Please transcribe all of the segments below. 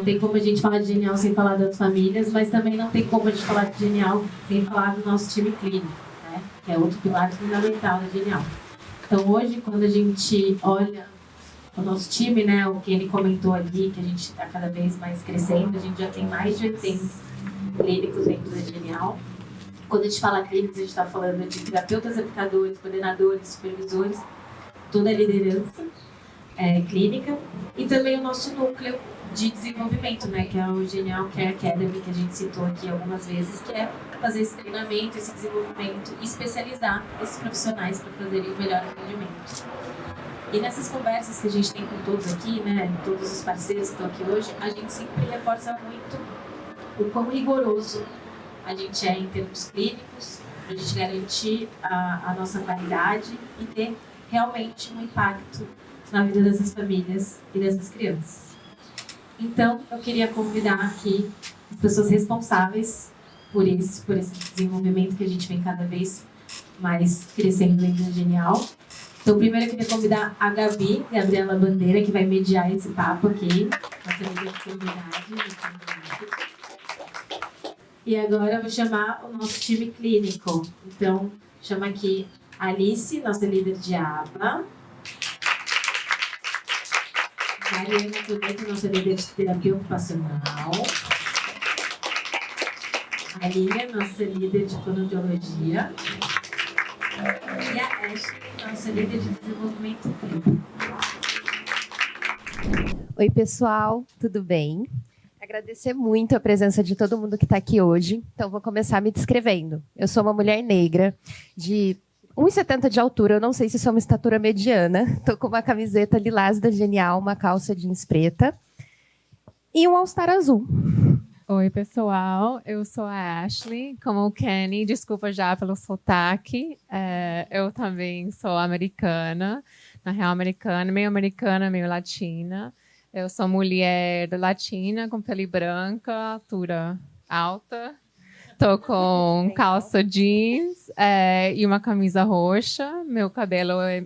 Não tem como a gente falar de Genial sem falar das famílias, mas também não tem como a gente falar de Genial sem falar do nosso time clínico, né? Que é outro pilar fundamental da Genial. Então, hoje, quando a gente olha o nosso time, né, o que ele comentou ali, que a gente está cada vez mais crescendo, a gente já tem mais de 80 clínicos dentro da Genial. Quando a gente fala clínicos, a gente está falando de terapeutas, aplicadores, coordenadores, supervisores, toda a liderança clínica, e também o nosso núcleo de desenvolvimento, né, que é o Genial Care Academy, que a gente citou aqui algumas vezes, que é fazer esse treinamento, esse desenvolvimento e especializar esses profissionais para fazerem o melhor atendimento. E nessas conversas que a gente tem com todos aqui, né, todos os parceiros que estão aqui hoje, a gente sempre reforça muito o quão rigoroso a gente é em termos clínicos, para a gente garantir a nossa qualidade e ter realmente um impacto na vida dessas famílias e dessas crianças. Então, eu queria convidar aqui as pessoas responsáveis por esse desenvolvimento que a gente vem cada vez mais crescendo dentro da Genial. Então, primeiro eu queria convidar a Gabriela Bandeira, que vai mediar esse papo aqui. Nossa líder de seguridade. E agora eu vou chamar o nosso time clínico. Então, chama aqui a Alice, nossa líder de ABA. Mariana Toneto, nossa líder de terapia ocupacional. A Lívia, nossa líder de fonoaudiologia. E a Ashley, nossa líder de desenvolvimento clínico. Oi, pessoal, tudo bem? Agradecer muito a presença de todo mundo que está aqui hoje. Então, vou começar me descrevendo. Eu sou uma mulher negra de 1,70 de altura, eu não sei se isso é uma estatura mediana. Estou com uma camiseta lilás da Genial, uma calça jeans preta e um all-star azul. Oi, pessoal. Eu sou a Ashley, como o Kenny. Desculpa já pelo sotaque. Eu também sou americana, na real americana, meio latina. Eu sou mulher latina, com pele branca, altura alta. Tô com calça jeans e uma camisa roxa. Meu cabelo é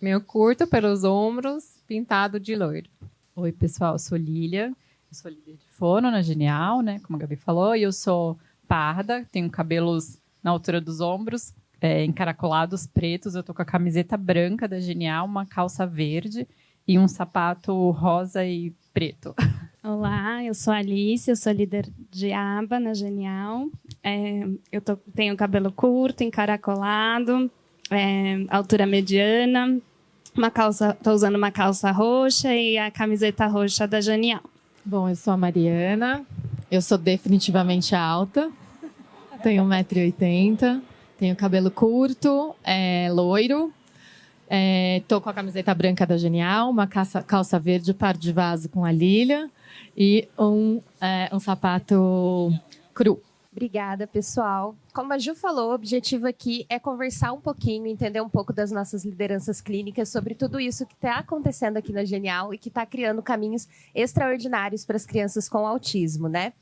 meio curto pelos ombros, pintado de loiro. Oi, pessoal. Eu sou Lília. Eu sou líder de fono na Genial, né? Como a Gabi falou. E eu sou parda, tenho cabelos na altura dos ombros, encaracolados, pretos. Eu tô com a camiseta branca da Genial, uma calça verde e um sapato rosa e preto. Olá, eu sou a Alice, eu sou líder de aba na Genial. Tenho cabelo curto, encaracolado, altura mediana, estou usando uma calça roxa e a camiseta roxa da Genial. Bom, eu sou a Mariana, eu sou definitivamente alta, tenho 1,80 m, tenho cabelo curto, loiro, tô com a camiseta branca da Genial, uma calça verde par de vaso com a Lília e um sapato cru. Obrigada, pessoal. Como a Ju falou, o objetivo aqui é conversar um pouquinho, entender um pouco das nossas lideranças clínicas sobre tudo isso que está acontecendo aqui na Genial e que está criando caminhos extraordinários para as crianças com autismo, né?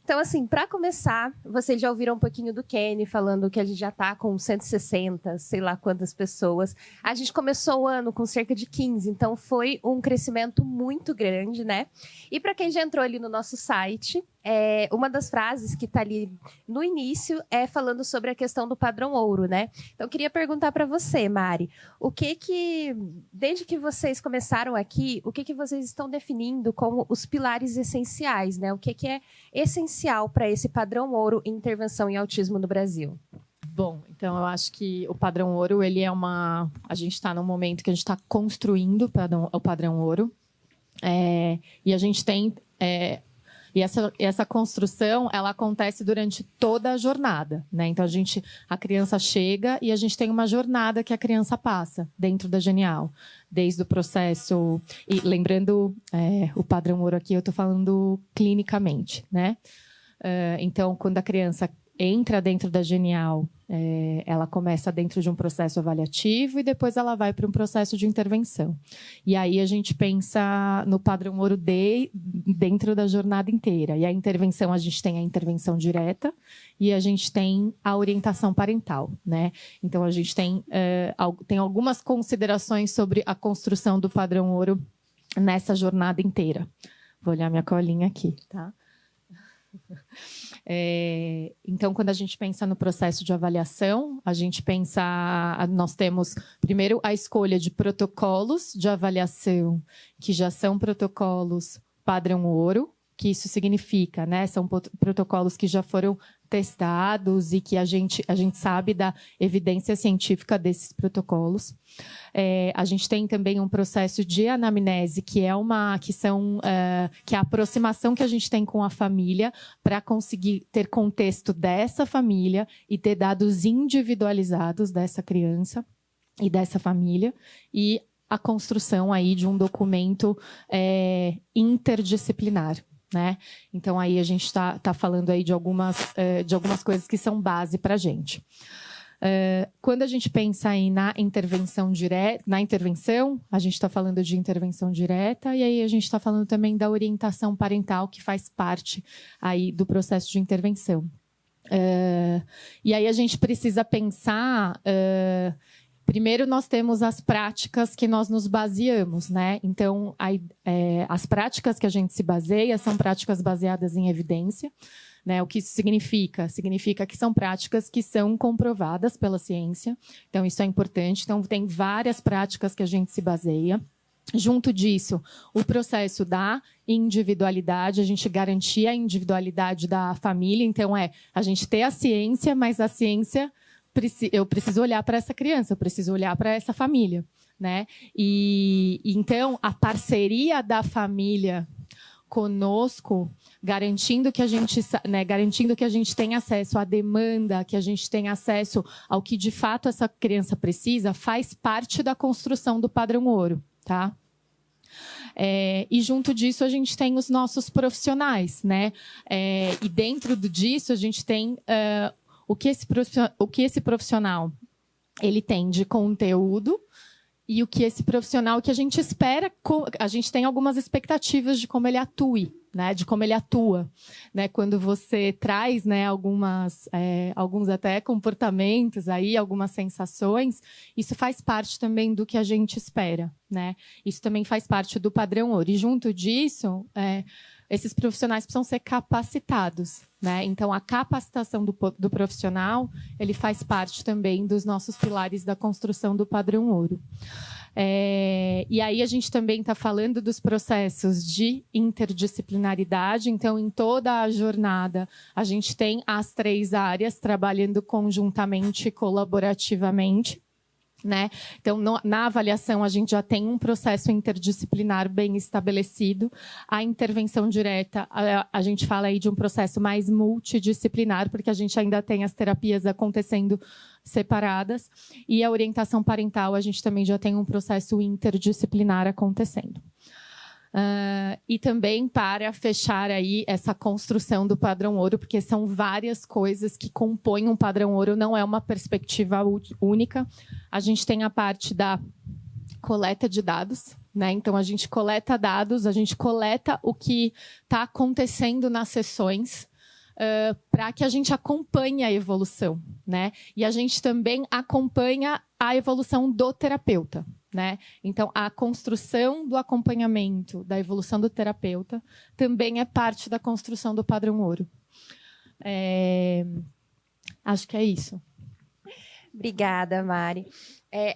Então, assim, para começar, vocês já ouviram um pouquinho do Kenny falando que a gente já está com 160, sei lá quantas pessoas. A gente começou o ano com cerca de 15, então foi um crescimento muito grande, né? E para quem já entrou ali no nosso site, uma das frases que está ali no início é falando sobre a questão do padrão ouro, né? Então, eu queria perguntar para você, Mari, desde que vocês começaram aqui, o que vocês estão definindo como os pilares essenciais, né? O que é essencial para esse padrão ouro em intervenção em autismo no Brasil? Bom, então eu acho que o padrão ouro, ele é a gente está num momento que a gente está construindo o padrão ouro, e a gente tem... E essa construção, ela acontece durante toda a jornada, né? Então, a criança chega e a gente tem uma jornada que a criança passa dentro da Genial. Desde o processo... E lembrando, o padrão ouro aqui, eu estou falando clinicamente, né? Então, quando a criança entra dentro da Genial, ela começa dentro de um processo avaliativo e depois ela vai para um processo de intervenção. E aí a gente pensa no padrão ouro dentro da jornada inteira. E a intervenção, a gente tem a intervenção direta e a gente tem a orientação parental, né? Então, a gente tem algumas considerações sobre a construção do padrão ouro nessa jornada inteira. Vou olhar minha colinha aqui, tá? Então, quando a gente pensa no processo de avaliação, a gente pensa, nós temos primeiro a escolha de protocolos de avaliação, que já são protocolos padrão ouro, que isso significa, né? São protocolos que já foram testados e que a gente sabe da evidência científica desses protocolos. A gente tem também um processo de anamnese, que é a aproximação que a gente tem com a família para conseguir ter contexto dessa família e ter dados individualizados dessa criança e dessa família, e a construção aí de um documento interdisciplinar. Né? Então, aí a gente está falando aí de algumas coisas que são base para a gente. Quando a gente pensa aí na intervenção, a gente está falando de intervenção direta, e aí a gente está falando também da orientação parental, que faz parte aí do processo de intervenção. E aí a gente precisa pensar... Primeiro, nós temos as práticas que nós nos baseamos, né? Então, as práticas que a gente se baseia são práticas baseadas em evidência, né? O que isso significa? Significa que são práticas que são comprovadas pela ciência. Então, isso é importante. Então, tem várias práticas que a gente se baseia. Junto disso, o processo da individualidade, a gente garantir a individualidade da família. Então, a gente ter a ciência, mas a ciência... eu preciso olhar para essa criança, eu preciso olhar para essa família, né? E então a parceria da família conosco, garantindo que a gente tenha acesso à demanda, que a gente tenha acesso ao que de fato essa criança precisa, faz parte da construção do padrão ouro, tá? E junto disso a gente tem os nossos profissionais, né? E dentro disso a gente tem o que esse profissional ele tem de conteúdo e o que esse profissional que a gente espera, a gente tem algumas expectativas de como ele atue, né, de como ele atua, né, quando você traz, né, alguns até comportamentos aí, algumas sensações, isso faz parte também do que a gente espera, né, isso também faz parte do padrão ouro. E junto disso, esses profissionais precisam ser capacitados, né? Então, a capacitação do profissional, ele faz parte também dos nossos pilares da construção do padrão ouro. E aí a gente também está falando dos processos de interdisciplinaridade. Então, em toda a jornada, a gente tem as 3 áreas trabalhando conjuntamente e colaborativamente. Né? Então, na avaliação, a gente já tem um processo interdisciplinar bem estabelecido. A intervenção direta, a gente fala aí de um processo mais multidisciplinar, porque a gente ainda tem as terapias acontecendo separadas. E a orientação parental, a gente também já tem um processo interdisciplinar acontecendo. E também para fechar aí essa construção do padrão ouro, porque são várias coisas que compõem um padrão ouro, não é uma perspectiva única. A gente tem a parte da coleta de dados, né? Então, a gente coleta dados, a gente coleta o que está acontecendo nas sessões, para que a gente acompanhe a evolução, né? E a gente também acompanha a evolução do terapeuta, né? Então, a construção do acompanhamento da evolução do terapeuta também é parte da construção do padrão ouro. Acho que é isso. Obrigada, Mari.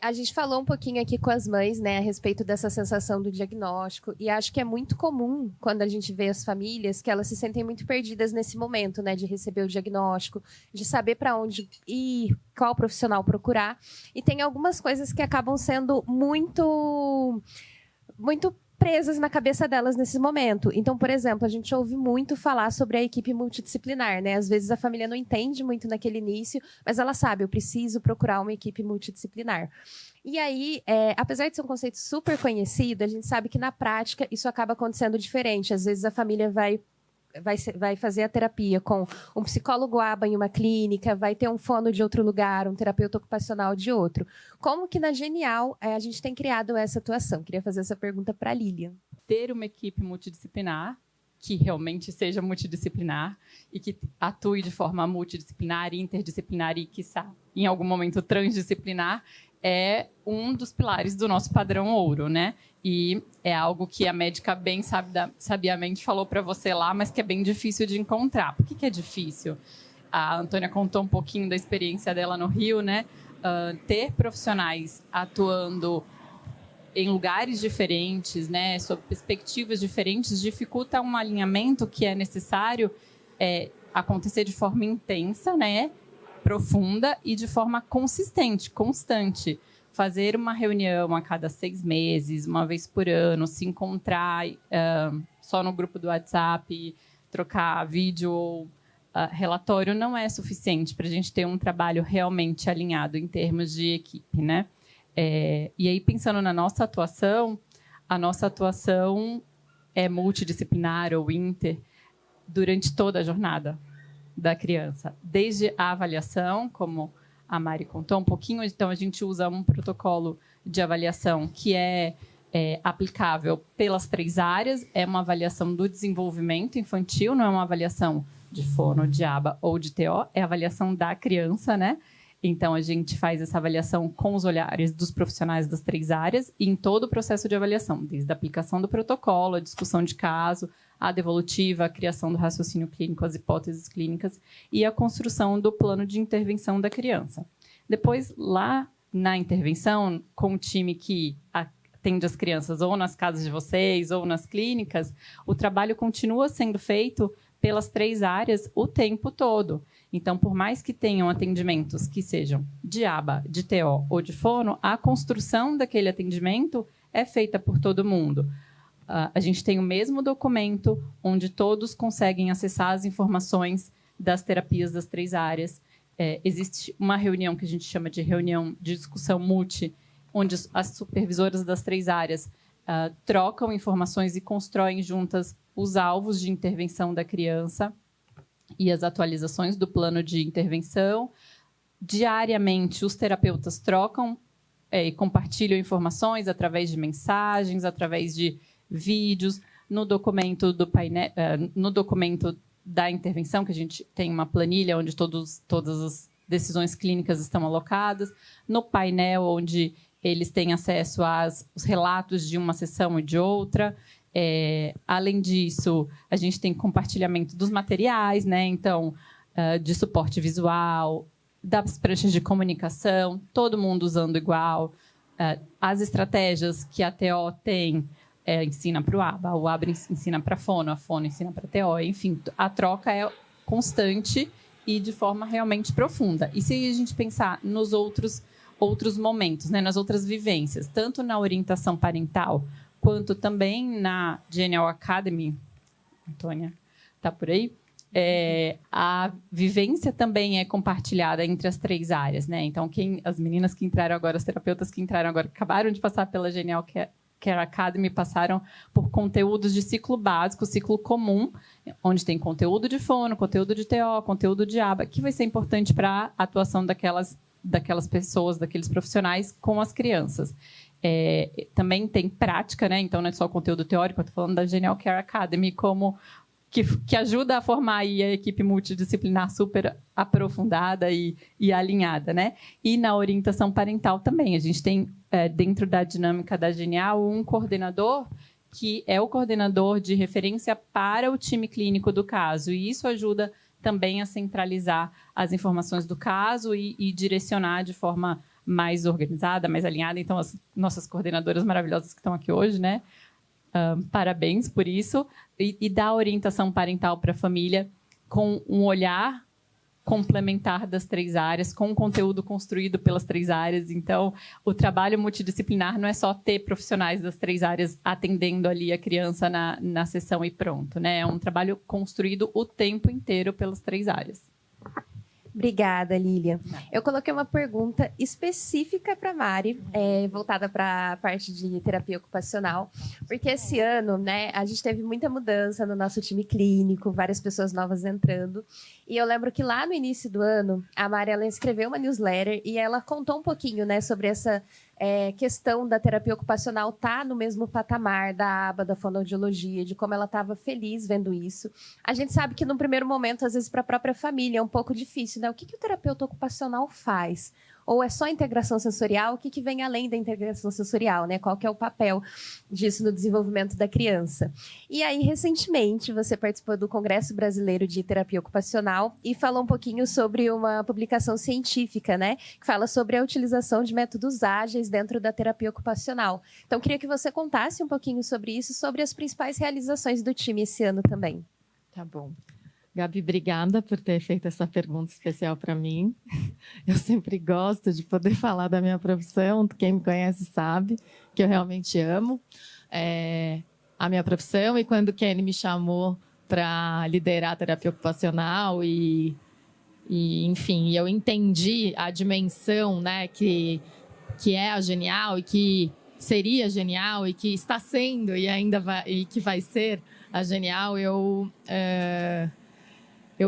A gente falou um pouquinho aqui com as mães, né, a respeito dessa sensação do diagnóstico, e acho que é muito comum, quando a gente vê as famílias, que elas se sentem muito perdidas nesse momento, né, de receber o diagnóstico, de saber para onde ir, qual profissional procurar, e tem algumas coisas que acabam sendo muito presas na cabeça delas nesse momento. Então, por exemplo, a gente ouve muito falar sobre a equipe multidisciplinar, né? Às vezes a família não entende muito naquele início, mas ela sabe, eu preciso procurar uma equipe multidisciplinar. E aí, apesar de ser um conceito super conhecido, a gente sabe que na prática isso acaba acontecendo diferente. Às vezes a família vai fazer a terapia com um psicólogo aba em uma clínica, vai ter um fono de outro lugar, um terapeuta ocupacional de outro. Como que na Genial a gente tem criado essa atuação? Queria fazer essa pergunta para a Lilian. Ter uma equipe multidisciplinar, que realmente seja multidisciplinar e que atue de forma multidisciplinar, interdisciplinar e, quiçá, em algum momento transdisciplinar, é um dos pilares do nosso padrão ouro, né? E é algo que a médica bem sabiamente falou para você lá, mas que é bem difícil de encontrar. Por que é difícil? A Antônia contou um pouquinho da experiência dela no Rio, né? Ter profissionais atuando em lugares diferentes, né, sob perspectivas diferentes, dificulta um alinhamento que é necessário acontecer de forma intensa, né, profunda e de forma consistente, constante. Fazer uma reunião a cada 6 meses, uma vez por ano, se encontrar só no grupo do WhatsApp, trocar vídeo ou relatório não é suficiente para a gente ter um trabalho realmente alinhado em termos de equipe, né? E aí, pensando na nossa atuação, a nossa atuação é multidisciplinar ou inter durante toda a jornada da criança. Desde a avaliação, como a Mari contou um pouquinho, então a gente usa um protocolo de avaliação que é aplicável pelas 3 áreas, é uma avaliação do desenvolvimento infantil, não é uma avaliação de fono, de aba ou de TO, é a avaliação da criança, né? Então, a gente faz essa avaliação com os olhares dos profissionais das 3 áreas e em todo o processo de avaliação, desde a aplicação do protocolo, a discussão de caso, a devolutiva, a criação do raciocínio clínico, as hipóteses clínicas e a construção do plano de intervenção da criança. Depois, lá na intervenção, com o time que atende as crianças ou nas casas de vocês ou nas clínicas, o trabalho continua sendo feito pelas 3 áreas o tempo todo. Então, por mais que tenham atendimentos que sejam de aba, de TO ou de fono, a construção daquele atendimento é feita por todo mundo. A gente tem o mesmo documento onde todos conseguem acessar as informações das terapias das 3 áreas. Existe uma reunião que a gente chama de reunião de discussão multi, onde as supervisoras das 3 áreas trocam informações e constroem juntas os alvos de intervenção da criança e as atualizações do plano de intervenção. Diariamente, os terapeutas trocam e compartilham informações através de mensagens, através de vídeos, no documento do painel, no documento da intervenção, que a gente tem uma planilha onde todas as decisões clínicas estão alocadas, no painel onde eles têm acesso aos relatos de uma sessão e de outra. Além disso, a gente tem compartilhamento dos materiais, né? Então, de suporte visual, das pranchas de comunicação, todo mundo usando igual. As estratégias que a TO tem, ensina para o ABA ensina para a fono ensina para a TO, enfim, a troca é constante e de forma realmente profunda. E se a gente pensar nos outros momentos, né? Nas outras vivências, tanto na orientação parental, quanto também na Genial Academy, Antônia está por aí, a vivência também é compartilhada entre as 3 áreas, né? Então, as meninas que entraram agora, as terapeutas que entraram agora, acabaram de passar pela Genial Care Academy, passaram por conteúdos de ciclo básico, ciclo comum, onde tem conteúdo de fono, conteúdo de TO, conteúdo de aba, que vai ser importante para a atuação daquelas pessoas, daqueles profissionais com as crianças. Também tem prática, né? Então não é só conteúdo teórico, eu estou falando da Genial Care Academy que ajuda a formar aí a equipe multidisciplinar super aprofundada e alinhada, né? E na orientação parental também. A gente tem, dentro da dinâmica da Genial, um coordenador que é o coordenador de referência para o time clínico do caso. E isso ajuda também a centralizar as informações do caso e direcionar de forma mais organizada, mais alinhada. Então, as nossas coordenadoras maravilhosas que estão aqui hoje, né? Parabéns por isso. E dar orientação parental para a família com um olhar complementar das 3 áreas, com um conteúdo construído pelas 3 áreas. Então, o trabalho multidisciplinar não é só ter profissionais das 3 áreas atendendo ali a criança na sessão e pronto, né? É um trabalho construído o tempo inteiro pelas 3 áreas. Obrigada, Lília. Eu coloquei uma pergunta específica para a Mari, voltada para a parte de terapia ocupacional, porque esse ano, né, a gente teve muita mudança no nosso time clínico, várias pessoas novas entrando, e eu lembro que lá no início do ano, a Mari, ela escreveu uma newsletter e ela contou um pouquinho, né, sobre essa questão da terapia ocupacional estar no mesmo patamar da aba da fonoaudiologia, de como ela estava feliz vendo isso. A gente sabe que no primeiro momento, às vezes para a própria família é um pouco difícil, né? O que o terapeuta ocupacional faz? Ou é só integração sensorial? O que vem além da integração sensorial, né? Qual que é o papel disso no desenvolvimento da criança? E aí, recentemente, você participou do Congresso Brasileiro de Terapia Ocupacional e falou um pouquinho sobre uma publicação científica, né? Que fala sobre a utilização de métodos ágeis dentro da terapia ocupacional. Então, queria que você contasse um pouquinho sobre isso, sobre as principais realizações do time esse ano também. Tá bom. Gabi, obrigada por ter feito essa pergunta especial para mim. Eu sempre gosto de poder falar da minha profissão. Quem me conhece sabe que eu realmente amo a minha profissão. E quando o Kenny me chamou para liderar a terapia ocupacional enfim, eu entendi a dimensão, né, que é a Genial e que seria genial e que está sendo e ainda vai, e que vai ser a Genial, eu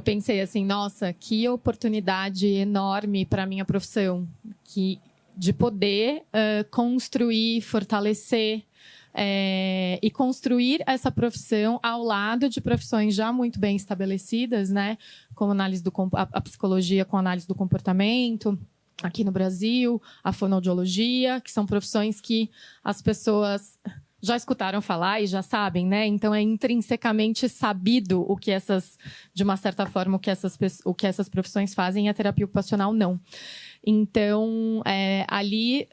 pensei assim, nossa, que oportunidade enorme para a minha profissão, de poder construir, fortalecer e construir essa profissão ao lado de profissões já muito bem estabelecidas, né? Como a psicologia com análise do comportamento, aqui no Brasil, a fonoaudiologia, que são profissões que as pessoas já escutaram falar e já sabem, né? Então é intrinsecamente sabido de uma certa forma, o que essas profissões fazem, e a terapia ocupacional não. Então, ali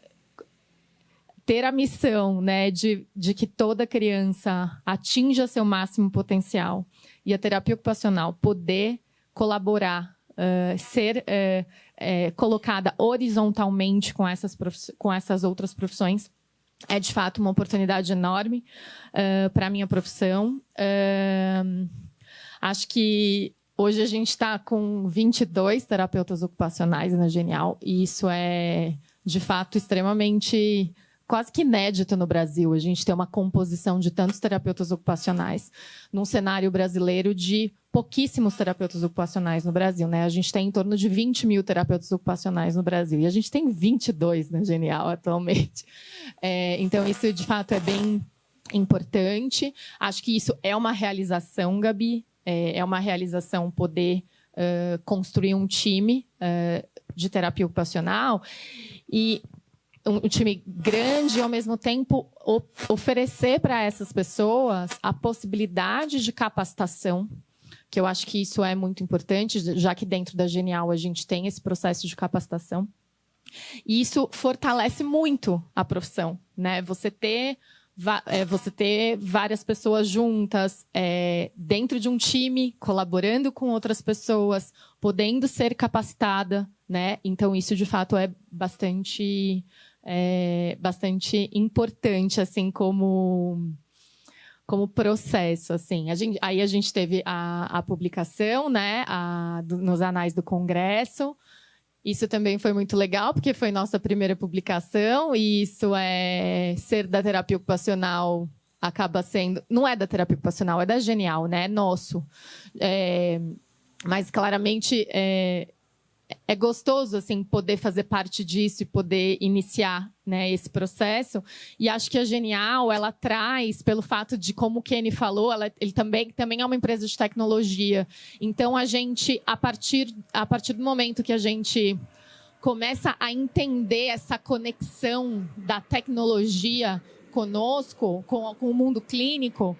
ter a missão, né, de que toda criança atinja seu máximo potencial e a terapia ocupacional poder colaborar, ser colocada horizontalmente com essas outras profissões, é, de fato, uma oportunidade enorme para a minha profissão. Acho que hoje a gente está com 22 terapeutas ocupacionais na Genial, e isso é, de fato, extremamente, quase que inédito no Brasil. A gente tem uma composição de tantos terapeutas ocupacionais num cenário brasileiro de pouquíssimos terapeutas ocupacionais no Brasil, né? A gente tem em torno de 20 mil terapeutas ocupacionais no Brasil, e a gente tem 22 na Genial atualmente. Então, isso, de fato, é bem importante. Acho que isso é uma realização, Gabi, é uma realização poder construir um time de terapia ocupacional, e um time grande e, ao mesmo tempo, oferecer para essas pessoas a possibilidade de capacitação, que eu acho que isso é muito importante, já que dentro da Genial a gente tem esse processo de capacitação. E isso fortalece muito a profissão, né? Você ter várias pessoas juntas, dentro de um time, colaborando com outras pessoas, podendo ser capacitada, né? Então, isso, de fato, é bastante importante, assim, como processo, assim. Aí a gente teve a publicação, né, nos anais do Congresso. Isso também foi muito legal, porque foi nossa primeira publicação, e isso ser da terapia ocupacional, acaba sendo... Não é da terapia ocupacional, é da Genial, né? É nosso. Mas, claramente, é gostoso, assim, poder fazer parte disso e poder iniciar, né, esse processo. E acho que a Genial, ela traz, pelo fato de, como o Kenny falou, ele também é uma empresa de tecnologia. Então, a gente, a partir do momento que a gente começa a entender essa conexão da tecnologia conosco, com o mundo clínico,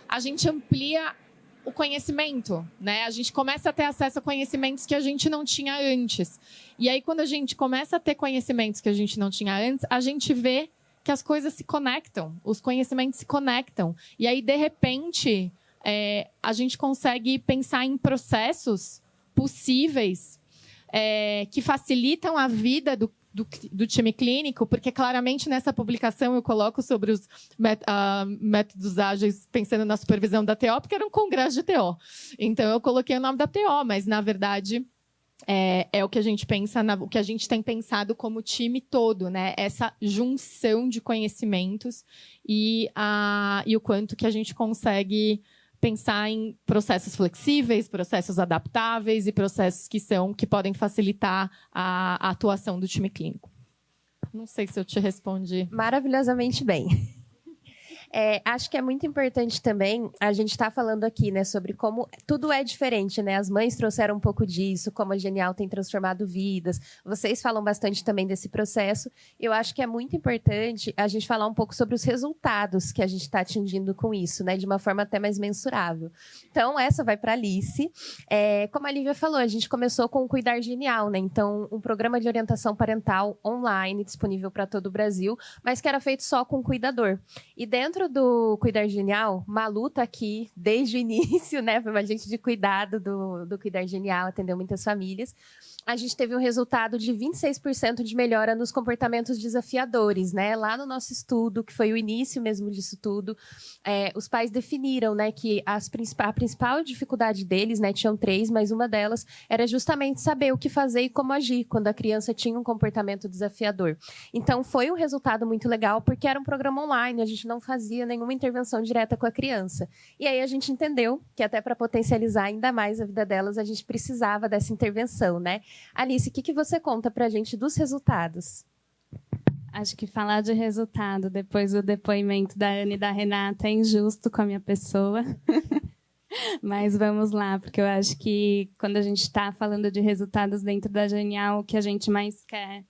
a gente amplia o conhecimento, né? A gente começa a ter acesso a conhecimentos que a gente não tinha antes. E aí, quando a gente começa a ter conhecimentos que a gente não tinha antes, a gente vê que as coisas se conectam, os conhecimentos se conectam. E aí, de repente, a gente consegue pensar em processos possíveis que facilitam a vida do time clínico, porque claramente nessa publicação eu coloco sobre os métodos ágeis pensando na supervisão da TO, porque era um congresso de TO. Então eu coloquei o nome da TO, mas na verdade é o que a gente pensa, o que a gente tem pensado como time todo, né? Essa junção de conhecimentos e o quanto que a gente consegue pensar em processos flexíveis, processos adaptáveis e processos que podem facilitar a atuação do time clínico. Não sei se eu te respondi. Maravilhosamente bem. Acho que é muito importante também, a gente está falando aqui, né, sobre como tudo é diferente, né? As mães trouxeram um pouco disso, como a Genial tem transformado vidas. Vocês falam bastante também desse processo. Eu acho que é muito importante a gente falar um pouco sobre os resultados que a gente está atingindo com isso, né? De uma forma até mais mensurável. Então, essa vai para a Alice. Como a Lívia falou, a gente começou com o Cuidar Genial, né? Então, um programa de orientação parental online, disponível para todo o Brasil, mas que era feito só com o cuidador. E dentro do Cuidar Genial, Malu está aqui desde o início, né? Foi uma agente de cuidado do Cuidar Genial, atendeu muitas famílias. A gente teve um resultado de 26% de melhora nos comportamentos desafiadores, né? Lá no nosso estudo, que foi o início mesmo disso tudo, os pais definiram, né, que a principal dificuldade deles, né, tinham 3, mas uma delas era justamente saber o que fazer e como agir quando a criança tinha um comportamento desafiador. Então, foi um resultado muito legal, porque era um programa online, a gente não fazia nenhuma intervenção direta com a criança. E aí a gente entendeu que até para potencializar ainda mais a vida delas, a gente precisava dessa intervenção, né? Alice, o que você conta para a gente dos resultados? Acho que falar de resultado depois do depoimento da Ana e da Renata é injusto com a minha pessoa. Mas vamos lá, porque eu acho que quando a gente está falando de resultados dentro da Genial, o que a gente mais quer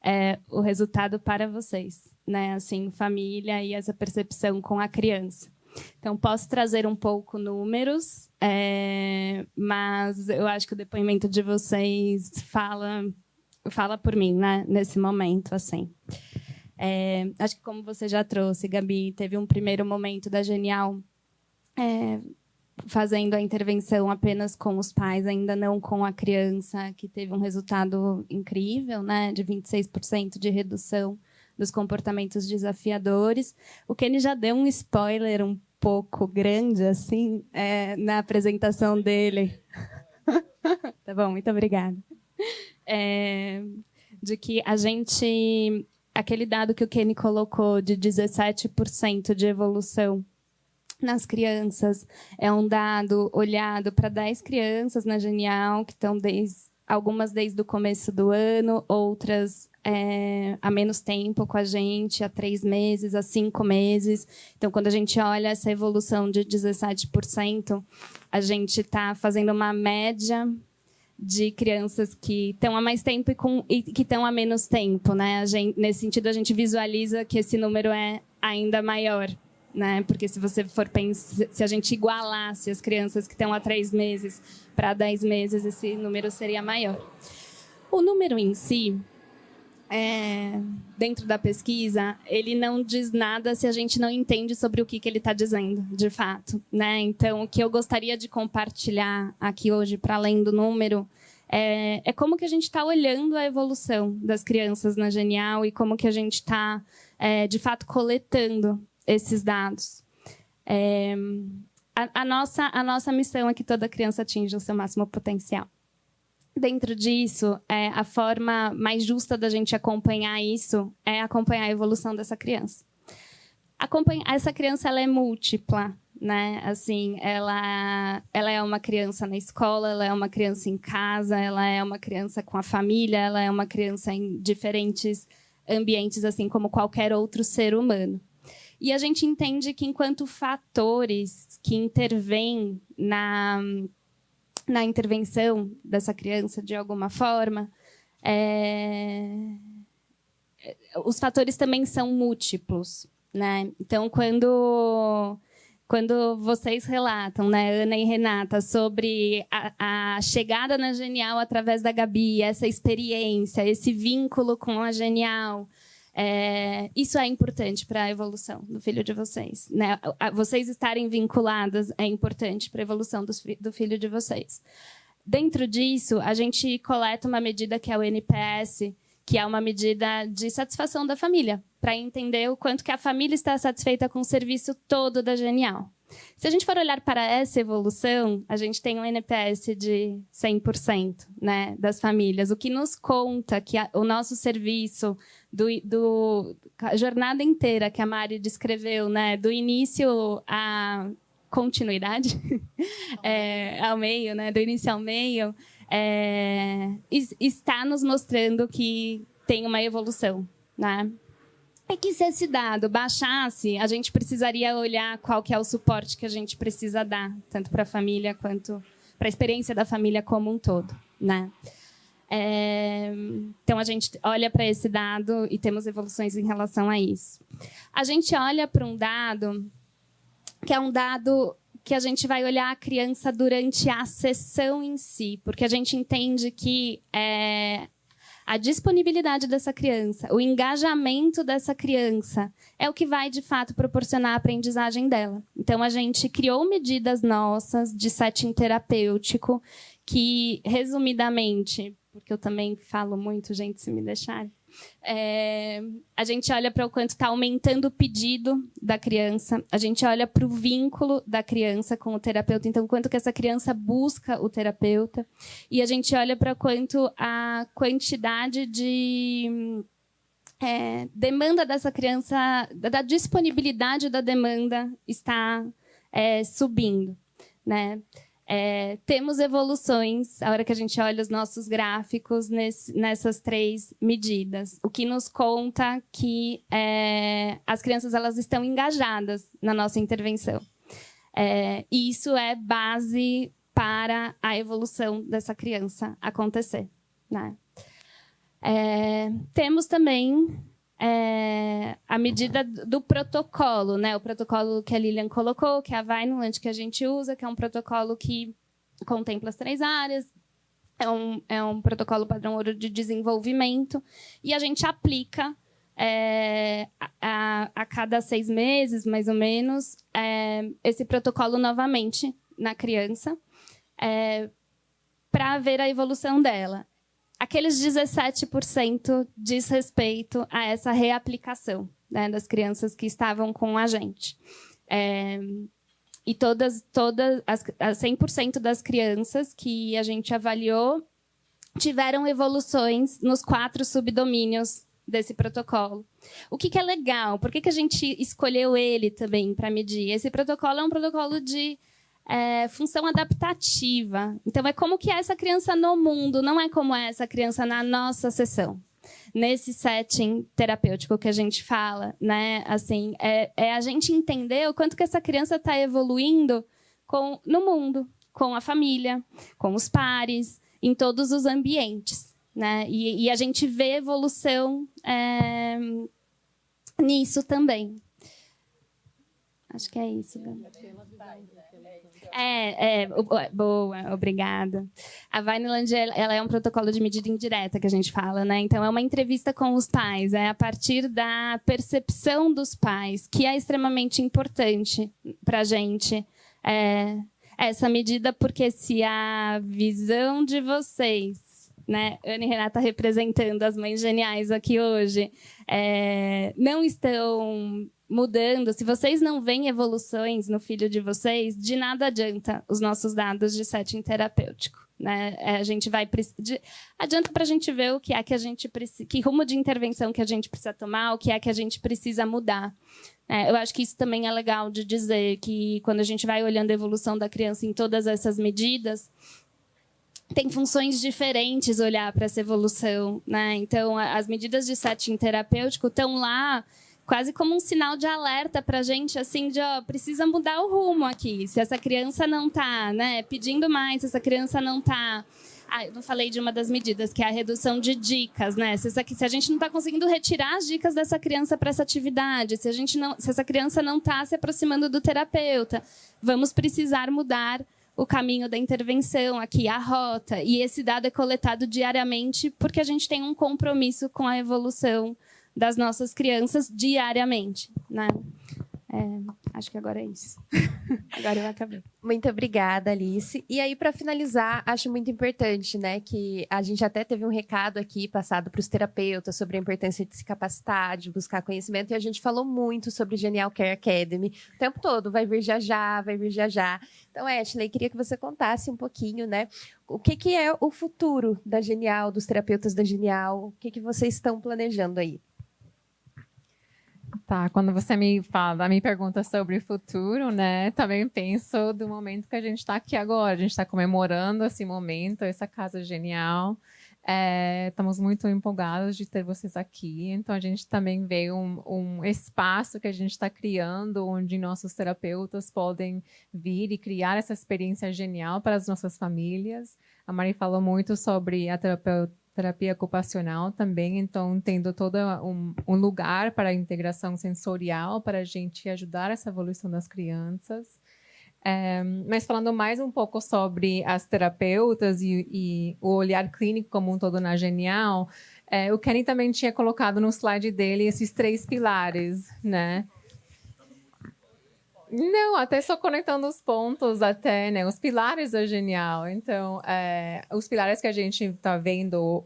é o resultado para vocês, né? Assim, família e essa percepção com a criança. Então, posso trazer um pouco números, mas eu acho que o depoimento de vocês fala por mim, né? Nesse momento, assim. Acho que como você já trouxe, Gabi, teve um primeiro momento da Genial fazendo a intervenção apenas com os pais, ainda não com a criança, que teve um resultado incrível, né? De 26% de redução dos comportamentos desafiadores. O Kenny já deu um spoiler um pouco grande, assim, na apresentação dele. Tá bom, muito obrigada. De que a gente... Aquele dado que o Kenny colocou de 17% de evolução nas crianças é um dado olhado para 10 crianças na Genial, que estão algumas desde o começo do ano, outras há menos tempo com a gente, há 3 meses, há 5 meses. Então, quando a gente olha essa evolução de 17%, a gente está fazendo uma média de crianças que estão há mais tempo e que estão há menos tempo, né? Nesse sentido, a gente visualiza que esse número é ainda maior, né? Porque se você for pensar, se a gente igualasse as crianças que estão há 3 meses para 10 meses, esse número seria maior. O número em si, dentro da pesquisa, ele não diz nada se a gente não entende sobre o que ele está dizendo, de fato, né? Então, o que eu gostaria de compartilhar aqui hoje, para além do número, é como que a gente está olhando a evolução das crianças na Genial e como que a gente está, de fato, coletando esses dados. A nossa missão é que toda criança atinja o seu máximo potencial. Dentro disso, a forma mais justa da gente acompanhar isso é acompanhar a evolução dessa criança. Essa criança, ela é múltipla, né? Assim, ela é uma criança na escola, ela é uma criança em casa, ela é uma criança com a família, ela é uma criança em diferentes ambientes, assim como qualquer outro ser humano. E a gente entende que, enquanto fatores que intervêm na intervenção dessa criança, de alguma forma, os fatores também são múltiplos, né? Então, quando vocês relatam, né, Ana e Renata, sobre a chegada na Genial através da Gabi, essa experiência, esse vínculo com a Genial, isso é importante para a evolução do filho de vocês, né? Vocês estarem vinculadas é importante para a evolução do filho de vocês. Dentro disso, a gente coleta uma medida que é o NPS, que é uma medida de satisfação da família, para entender o quanto que a família está satisfeita com o serviço todo da Genial. Se a gente for olhar para essa evolução, a gente tem um NPS de 100%, né, das famílias, o que nos conta que o nosso serviço, a jornada inteira que a Mari descreveu, né, do início à continuidade, ao meio, né, do início ao meio, está nos mostrando que tem uma evolução, né? É que se esse dado baixasse, a gente precisaria olhar qual que é o suporte que a gente precisa dar, tanto para a família quanto para a experiência da família como um todo, né? Então, a gente olha para esse dado e temos evoluções em relação a isso. A gente olha para um dado que é um dado que a gente vai olhar a criança durante a sessão em si, porque a gente entende que a disponibilidade dessa criança, o engajamento dessa criança é o que vai, de fato, proporcionar a aprendizagem dela. Então, a gente criou medidas nossas de setting terapêutico que, resumidamente, porque eu também falo muito, gente, se me deixarem, a gente olha para o quanto está aumentando o pedido da criança, a gente olha para o vínculo da criança com o terapeuta, então quanto que essa criança busca o terapeuta, e a gente olha para quanto a quantidade de demanda dessa criança, da disponibilidade da demanda está subindo, né? Temos evoluções, a hora que a gente olha os nossos gráficos nessas 3 medidas, o que nos conta que as crianças elas estão engajadas na nossa intervenção. E isso é base para a evolução dessa criança acontecer, né? Temos também a medida do protocolo, né? O protocolo que a Lilian colocou, que é a Vineland, que a gente usa, que é um protocolo que contempla as 3 áreas, é um protocolo padrão ouro de desenvolvimento, e a gente aplica a cada 6 meses, mais ou menos, esse protocolo novamente na criança, para ver a evolução dela. Aqueles 17% diz respeito a essa reaplicação, né, das crianças que estavam com a gente. E todas as 100% das crianças que a gente avaliou tiveram evoluções nos 4 subdomínios desse protocolo. O que é legal? Por que a gente escolheu ele também para medir? Esse protocolo é um protocolo de função adaptativa. Então, é como que é essa criança no mundo, não é como é essa criança na nossa sessão. Nesse setting terapêutico que a gente fala, né? Assim, a gente entender o quanto que essa criança está evoluindo no mundo, com a família, com os pares, em todos os ambientes, né? E a gente vê evolução nisso também. Acho que é isso, Gabi. Boa, obrigada. A Vineland, ela é um protocolo de medida indireta que a gente fala, né? Então, é uma entrevista com os pais, a partir da percepção dos pais, que é extremamente importante para a gente, essa medida, porque se a visão de vocês, né, Ana e Renata representando as mães geniais aqui hoje, não estão mudando, se vocês não veem evoluções no filho de vocês, de nada adianta os nossos dados de setting terapêutico, né? A gente vai adianta para a gente ver o que é que a gente precisa, que rumo de intervenção que a gente precisa tomar, o que é que a gente precisa mudar. Eu acho que isso também é legal de dizer, que quando a gente vai olhando a evolução da criança em todas essas medidas, tem funções diferentes olhar para essa evolução, né? Então, as medidas de setting terapêutico estão lá quase como um sinal de alerta para a gente, assim, de precisa mudar o rumo aqui. Se essa criança não está, né, pedindo mais, se essa criança não está... eu não falei de uma das medidas, que é a redução de dicas, né? Se a gente não está conseguindo retirar as dicas dessa criança para essa atividade, se essa criança não está se aproximando do terapeuta, vamos precisar mudar o caminho da intervenção, aqui a rota. E esse dado é coletado diariamente porque a gente tem um compromisso com a evolução das nossas crianças diariamente, né? Acho que agora é isso. Agora eu acabei. Muito obrigada, Alice. E aí, para finalizar, acho muito importante, né, que a gente até teve um recado aqui passado para os terapeutas sobre a importância de se capacitar, de buscar conhecimento, e a gente falou muito sobre Genial Care Academy o tempo todo, vai vir já já, vai vir já já. Então, Ashley, queria que você contasse um pouquinho, né, o que é o futuro da Genial, dos terapeutas da Genial, o que vocês estão planejando aí? Tá, quando você me pergunta sobre o futuro, né, também penso do momento que a gente está aqui agora. A gente está comemorando esse momento, essa casa genial. Estamos muito empolgados de ter vocês aqui. Então, a gente também vê um espaço que a gente está criando, onde nossos terapeutas podem vir e criar essa experiência genial para as nossas famílias. A Mari falou muito sobre a terapia ocupacional também, então tendo todo um lugar para a integração sensorial, para a gente ajudar essa evolução das crianças. Mas falando mais um pouco sobre as terapeutas e o olhar clínico como um todo na Genial, o Kenny também tinha colocado no slide dele esses 3 pilares, né? Não, até só conectando os pontos, até, né? Os pilares da Genial. Então, os pilares que a gente está vendo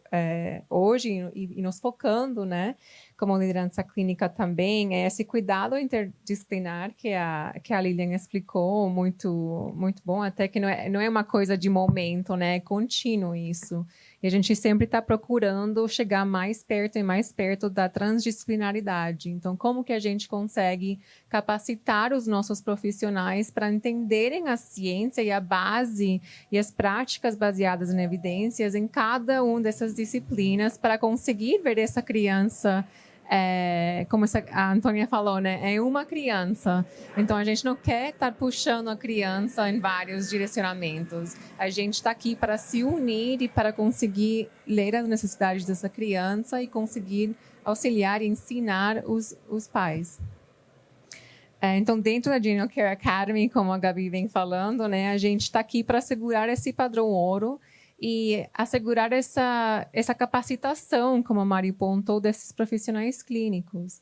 hoje e nos focando, né? Como liderança clínica também, é esse cuidado interdisciplinar que a Lilian explicou, muito, muito bom, até que não é uma coisa de momento, né? É contínuo isso. E a gente sempre está procurando chegar mais perto e mais perto da transdisciplinaridade. Então, como que a gente consegue capacitar os nossos profissionais para entenderem a ciência e a base e as práticas baseadas em evidências em cada uma dessas disciplinas para conseguir ver essa criança, como a Antônia falou, né? É uma criança. Então, a gente não quer estar puxando a criança em vários direcionamentos. A gente está aqui para se unir e para conseguir ler as necessidades dessa criança e conseguir auxiliar e ensinar os pais. Então, dentro da Genial Care Academy, como a Gabi vem falando, né? A gente está aqui para assegurar esse padrão ouro e assegurar essa capacitação, como a Mari pontou, desses profissionais clínicos.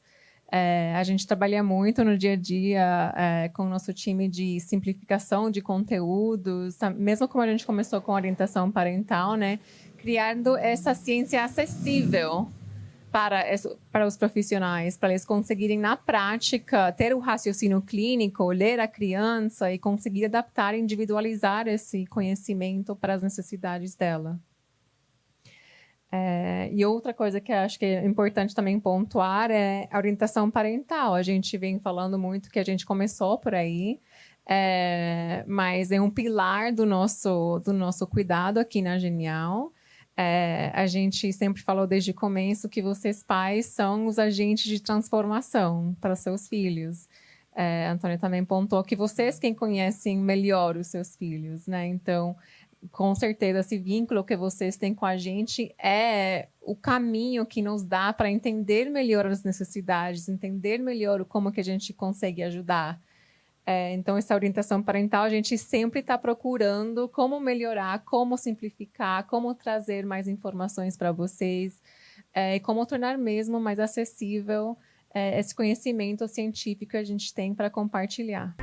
A gente trabalha muito no dia a dia com o nosso time de simplificação de conteúdos, mesmo como a gente começou com orientação parental, né? Criando essa ciência acessível para os profissionais, para eles conseguirem, na prática, ter o raciocínio clínico, ler a criança e conseguir adaptar e individualizar esse conhecimento para as necessidades dela. E outra coisa que eu acho que é importante também pontuar é a orientação parental. A gente vem falando muito que a gente começou por aí, mas é um pilar do nosso cuidado aqui na Genial. A gente sempre falou desde o começo que vocês pais são os agentes de transformação para seus filhos. A Antônia também pontuou que vocês quem conhecem melhor os seus filhos, né? Então, com certeza, esse vínculo que vocês têm com a gente é o caminho que nos dá para entender melhor as necessidades, entender melhor como que a gente consegue ajudar. Então, essa orientação parental, a gente sempre está procurando como melhorar, como simplificar, como trazer mais informações para vocês, e como tornar mesmo mais acessível esse conhecimento científico que a gente tem para compartilhar.